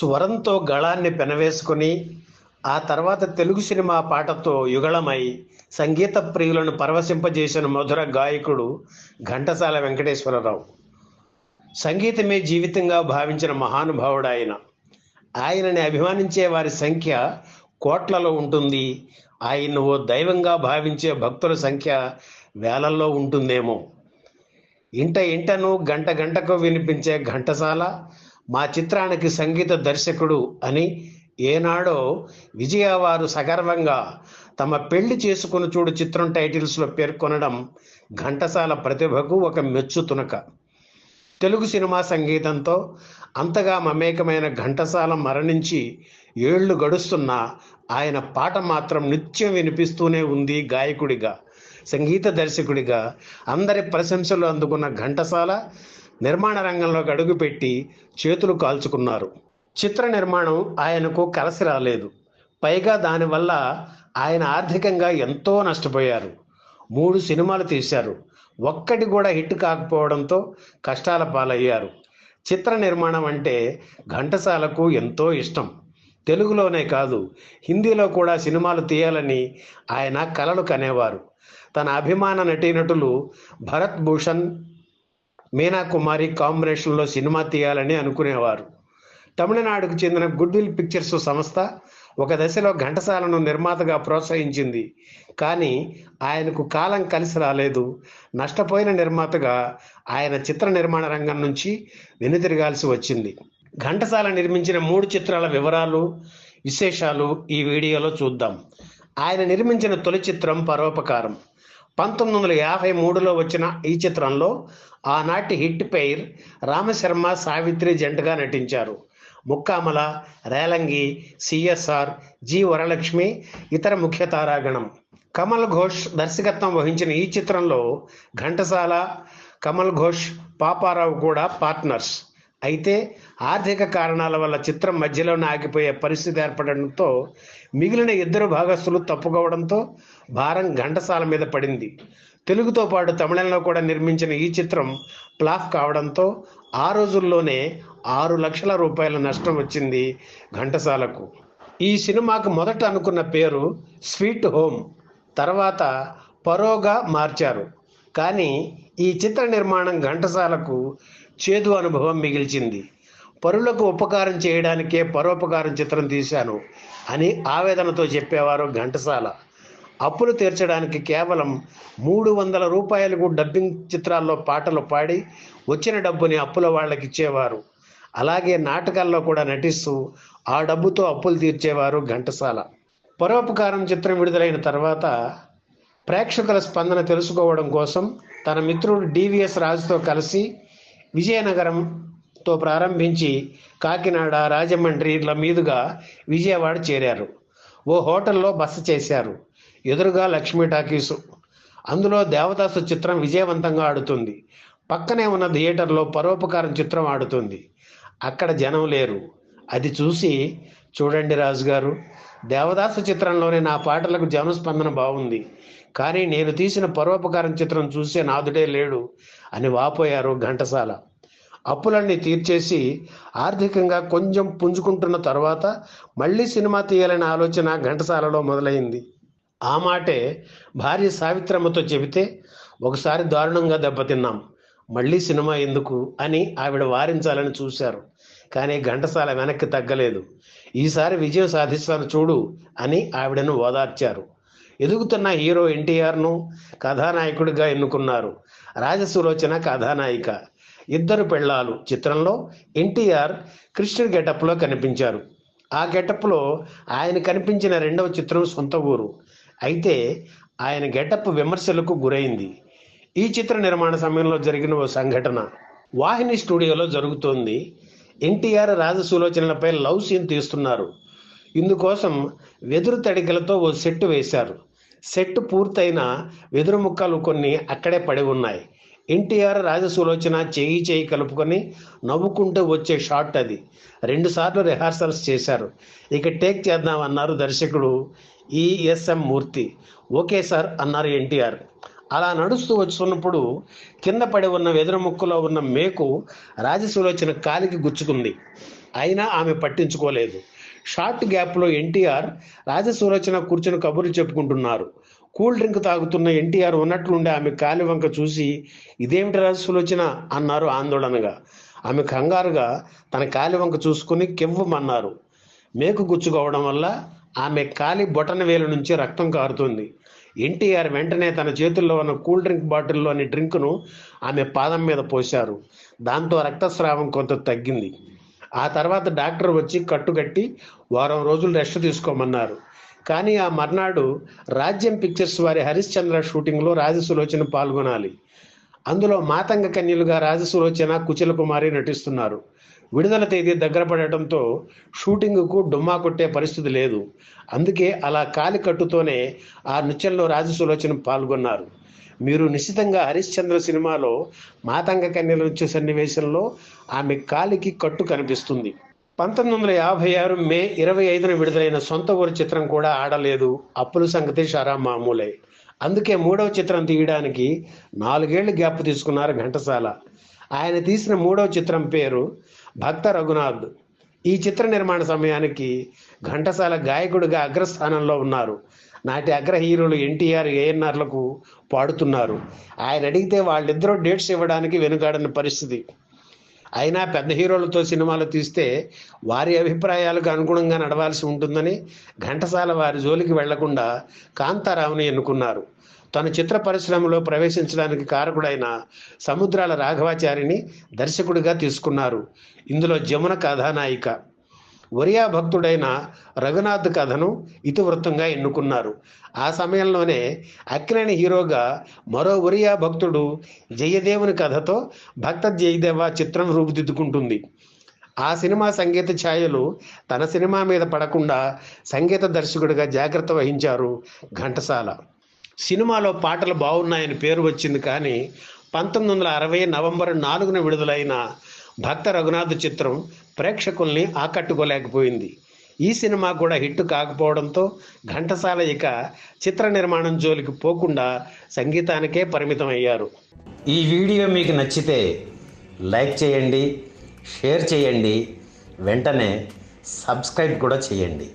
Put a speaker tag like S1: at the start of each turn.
S1: స్వరంతో గళాన్ని పెనవేసుకుని ఆ తర్వాత తెలుగు సినిమా పాటతో యుగళమై సంగీత ప్రియులను పరవశింపజేసిన మధుర గాయకుడు ఘంటసాల వెంకటేశ్వరరావు. సంగీతమే జీవితంగా భావించిన మహానుభావుడు ఆయన. ఆయనని అభిమానించే వారి సంఖ్య కోట్లలో ఉంటుంది. ఆయన్ను ఓ దైవంగా భావించే భక్తుల సంఖ్య వేలల్లో ఉంటుందేమో. ఇంట ఇంటను గంట గంటకు వినిపించే ఘంటసాల మా చిత్రానికి సంగీత దర్శకుడు అని ఏనాడో విజయ వారు సగర్వంగా తమ పెళ్లి చేసుకుని చూడు చిత్రం టైటిల్స్లో పేర్కొనడం ఘంటసాల ప్రతిభకు ఒక మెచ్చుతునక. తెలుగు సినిమా సంగీతంతో అంతగా మమేకమైన ఘంటసాల మరణించి ఏళ్లు గడుస్తున్నా ఆయన పాట మాత్రం నిత్యం వినిపిస్తూనే ఉంది. గాయకుడిగా, సంగీత దర్శకుడిగా అందరి ప్రశంసలు అందుకున్న ఘంటసాల నిర్మాణ రంగంలోకి అడుగుపెట్టి చేతులు కాల్చుకున్నారు. చిత్ర నిర్మాణం ఆయనకు కలిసి రాలేదు. పైగా దానివల్ల ఆయన ఆర్థికంగా ఎంతో నష్టపోయారు. 3 సినిమాలు తీశారు. ఒక్కటి కూడా హిట్ కాకపోవడంతో కష్టాల పాలయ్యారు. చిత్ర నిర్మాణం అంటే ఘంటసాలకు ఎంతో ఇష్టం. తెలుగులోనే కాదు, హిందీలో కూడా సినిమాలు తీయాలని ఆయన కలలు కనేవారు. తన అభిమాన నటీనటులు భరత్ భూషణ్, మీనా కుమారి కాంబినేషన్లో సినిమా తీయాలని అనుకునేవారు. తమిళనాడుకు చెందిన గుడ్ విల్ పిక్చర్స్ సంస్థ ఒక దశలో ఘంటసాలను నిర్మాతగా ప్రోత్సహించింది. కానీ ఆయనకు కాలం కలిసి రాలేదు. నష్టపోయిన నిర్మాతగా ఆయన చిత్ర నిర్మాణ రంగం నుంచి వెనుతిరగాల్సి వచ్చింది. ఘంటసాల నిర్మించిన 3 చిత్రాల వివరాలు, విశేషాలు ఈ వీడియోలో చూద్దాం. ఆయన నిర్మించిన తొలి చిత్రం పరోపకారం. 1953లో వచ్చిన ఈ చిత్రంలో ఆనాటి హిట్ పెయిర్ రామశర్మ, సావిత్రి జంటగా నటించారు. ముక్కామల, రేలంగి, సిఎస్ఆర్, జి వరలక్ష్మి ఇతర ముఖ్య తారాగణం. కమల్ ఘోష్ దర్శకత్వం వహించిన ఈ చిత్రంలో ఘంటసాల, కమల్ ఘోష్, పాపారావు కూడా పార్ట్నర్స్. అయితే ఆర్థిక కారణాల వల్ల చిత్రం మధ్యలోనే ఆగిపోయే పరిస్థితి ఏర్పడడంతో మిగిలిన 2 భాగస్తులు తప్పుకోవడంతో భారం ఘంటసాల మీద పడింది. తెలుగుతో పాటు తమిళంలో కూడా నిర్మించిన ఈ చిత్రం ఫ్లాప్ కావడంతో ఆ రోజుల్లోనే 6 లక్షల రూపాయల నష్టం వచ్చింది ఘంటసాలకు. ఈ సినిమాకు మొదట అనుకున్న పేరు స్వీట్ హోమ్, తర్వాత పరోగా మార్చారు. కానీ ఈ చిత్ర నిర్మాణం ఘంటసాలకు చేదు అనుభవం మిగిల్చింది. పరులకు ఉపకారం చేయడానికే పరోపకారం చిత్రం తీశాను అని ఆవేదనతో చెప్పేవారు ఘంటసాల. అప్పులు తీర్చడానికి కేవలం 300 రూపాయలకు డబ్బింగ్ చిత్రాల్లో పాటలు పాడి వచ్చిన డబ్బుని అప్పుల వాళ్ళకి ఇచ్చేవారు. అలాగే నాటకాల్లో కూడా నటిస్తూ ఆ డబ్బుతో అప్పులు తీర్చేవారు ఘంటసాల. పరోపకారం చిత్రం విడుదలైన తర్వాత ప్రేక్షకుల స్పందన తెలుసుకోవడం కోసం తన మిత్రుడు డివిఎస్ రాజుతో కలిసి విజయనగరంతో ప్రారంభించి కాకినాడ, రాజమండ్రిల మీదుగా విజయవాడ చేరారు. ఓ హోటల్లో బస చేశారు. ఎదురుగా లక్ష్మీ టాకీసు. అందులో దేవదాసు చిత్రం విజయవంతంగా ఆడుతుంది. పక్కనే ఉన్న థియేటర్లో పరోపకారం చిత్రం ఆడుతుంది. అక్కడ జనం లేరు. అది చూసి, చూడండి రాజుగారు, దేవదాసు చిత్రంలోనే నా పాటలకు జనస్పందన బాగుంది, కానీ నేను తీసిన పరోపకారం చిత్రం చూసే నాదుడే లేడు అని వాపోయారు ఘంటసాల. అప్పులన్నీ తీర్చేసి ఆర్థికంగా కొంచెం పుంజుకుంటున్న తర్వాత మళ్ళీ సినిమా తీయాలనే ఆలోచన ఘంటసాలలో మొదలైంది. ఆ మాటే భార్య సావిత్రమ్మతో చెబితే, ఒకసారి దారుణంగా దెబ్బతిన్నాం, మళ్ళీ సినిమా ఎందుకు అని ఆవిడ వారించాలని చూశారు. కానీ ఘంటసాల వెనక్కి తగ్గలేదు. ఈసారి విజయం సాధిస్తాను చూడు అని ఆవిడను ఓదార్చారు. ఎదుగుతున్న హీరో ఎన్టీఆర్ను కథానాయకుడిగా ఎన్నుకున్నారు. రాజసులోచన కథానాయిక. 2 పెళ్ళాలు చిత్రంలో ఎన్టీఆర్ కృష్ణుడి గెటప్లో కనిపించారు. ఆ గెటప్లో ఆయన కనిపించిన 2వ చిత్రం సొంత ఊరు. అయితే ఆయన గెటప్ విమర్శలకు గురైంది. ఈ చిత్ర నిర్మాణ సమయంలో జరిగిన ఓ సంఘటన వాహిని స్టూడియోలో జరుగుతోంది. ఎన్టీఆర్ రాజసులోచనలపై లవ్ సీన్ తీస్తున్నారు. ఇందుకోసం వెదురు తడికలతో ఓ సెట్ వేశారు. సెట్ పూర్తయిన వెదురు ముక్కలు కొన్ని అక్కడే పడి ఉన్నాయి. ఎన్టీఆర్, రాజసులోచన చేయి కలుపుకొని నవ్వుకుంటూ వచ్చే షాట్ అది. 2 సార్లు రిహార్సల్స్ చేశారు. ఇక టేక్ చేద్దామన్నారు దర్శకుడు ఈఎస్ఎం మూర్తి. ఓకే సార్ అన్నారు ఎన్టీఆర్. అలా నడుస్తూ వస్తున్నప్పుడు కింద పడి ఉన్న వెదురు ముక్కలో ఉన్న మేకు రాజసులోచన కాలికి గుచ్చుకుంది. అయినా ఆమె పట్టించుకోలేదు. షార్ట్ గ్యాప్లో ఎన్టీఆర్, రాజసులోచన కూర్చుని కబుర్లు చెప్పుకుంటున్నారు. కూల్ డ్రింక్ తాగుతున్న ఎన్టీఆర్ ఉన్నట్లుండి ఆమె కాలి వంక చూసి, ఇదేమిటి రాజసులోచన అన్నారు ఆందోళనగా. ఆమె కంగారుగా తన కాలి వంక చూసుకుని కెవ్వమన్నారు. మేకు గుచ్చుకోవడం వల్ల ఆమె కాలి బొటన వేలు నుంచి రక్తం కారుతుంది. ఎన్టీఆర్ వెంటనే తన చేతుల్లో ఉన్న కూల్ డ్రింక్ బాటిల్లోని డ్రింకును ఆమె పాదం మీద పోశారు. దాంతో రక్తస్రావం కొంత తగ్గింది. ఆ తర్వాత డాక్టర్ వచ్చి కట్టుకట్టి వారం రోజులు రెస్ట్ తీసుకోమన్నారు. కానీ ఆ మర్నాడు రాజ్యం పిక్చర్స్ వారి హరిశ్చంద్ర షూటింగ్లో రాజసులోచన పాల్గొనాలి. అందులో మాతంగ కన్యలుగా రాజసులోచన, కుచల కుమారి నటిస్తున్నారు. విడుదల తేదీ దగ్గర పడటంతో షూటింగ్కు డుమ్మా కొట్టే పరిస్థితి లేదు. అందుకే అలా కాలి కట్టుతోనే ఆ నృత్యంలో రాజసులోచన పాల్గొన్నారు. మీరు నిశ్చితంగా హరిశ్చంద్ర సినిమాలో మాతంగ కన్యల నృత్య సన్నివేశంలో ఆమె కాలికి కట్టు కనిపిస్తుంది. 1956 మే 25న విడుదలైన సొంత ఊరు చిత్రం కూడా ఆడలేదు. అప్పుల సంగతి షారా మామూలే. అందుకే 3వ చిత్రం తీయడానికి 4 ఏళ్లు గ్యాప్ తీసుకున్నారు ఘంటసాల. ఆయన తీసిన 3వ చిత్రం పేరు భక్త రఘునాథ్. ఈ చిత్ర నిర్మాణ సమయానికి ఘంటసాల గాయకుడిగా అగ్రస్థానంలో ఉన్నారు. నాటి అగ్ర హీరోలు ఎన్టీఆర్, ఏఎన్ఆర్లకు పాడుతున్నారు. ఆయన అడిగితే వాళ్ళిద్దరూ డేట్స్ ఇవ్వడానికి వెనుకాడని పరిస్థితి. అయినా పెద్ద హీరోలతో సినిమాలు తీస్తే వారి అభిప్రాయాలకు అనుగుణంగా నడవాల్సి ఉంటుందని ఘంటసాల వారి జోలికి వెళ్లకుండా కాంతారావుని ఎన్నుకున్నారు. తన చిత్ర పరిశ్రమలో ప్రవేశించడానికి కారకుడైన సముద్రాల రాఘవాచారిని దర్శకుడిగా తీసుకున్నారు. ఇందులో జమున కథానాయిక. ఒరియా భక్తుడైన రఘునాథ్ కథను ఇతివృత్తంగా ఎన్నుకున్నారు. ఆ సమయంలోనే అక్కినేని హీరోగా మరో ఒరియా భక్తుడు జయదేవుని కథతో భక్త జయదేవ చిత్రం రూపుదిద్దుకుంటుంది. ఆ సినిమా సంగీత ఛాయలు తన సినిమా మీద పడకుండా సంగీత దర్శకుడిగా జాగ్రత్త వహించారు ఘంటసాల. సినిమాలో పాటలు బాగున్నాయని పేరు వచ్చింది. కానీ 1960 నవంబర్ 4న విడుదలైన భక్త రఘునాథ్ చిత్రం ప్రేక్షకుల్ని ఆకట్టుకోలేకపోయింది. ఈ సినిమా కూడా హిట్ కాకపోవడంతో ఘంటసాల ఇక చిత్ర నిర్మాణం జోలికి పోకుండా సంగీతానికే పరిమితం అయ్యారు. ఈ వీడియో మీకు నచ్చితే లైక్ చేయండి, షేర్ చేయండి, వెంటనే సబ్స్క్రైబ్ కూడా చేయండి.